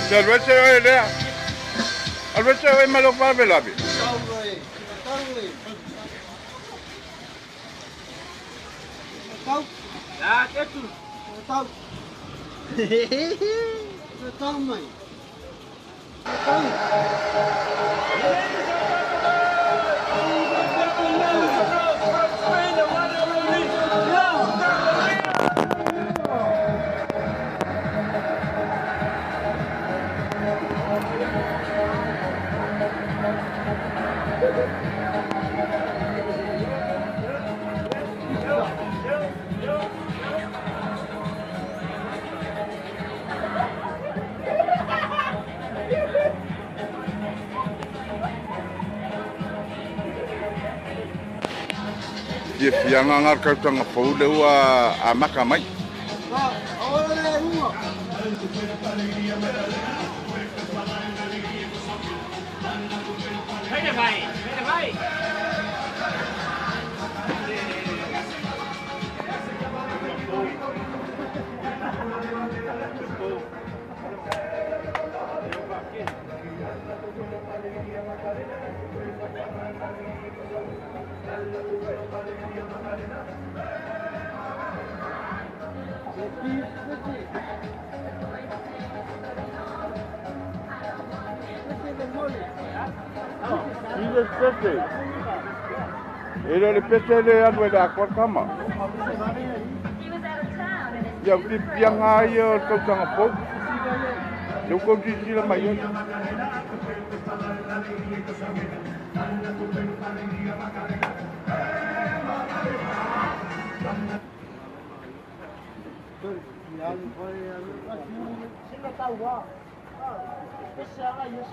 Del vece de al vece me lo fa velabi. Tahu. Ya, itu. Tahu. Tahu mai. Tahu. Ye fianga ngar ka tanga pole wa amaka mai. Ahora uno. Vete, vai. Vete, vai. Ile pete. Ele le pete le anu da kwa kama. Ya ti pianga yo ka tanga po. Yo ko di sila mai yo. Sila tahu ah. Spesial lah ya.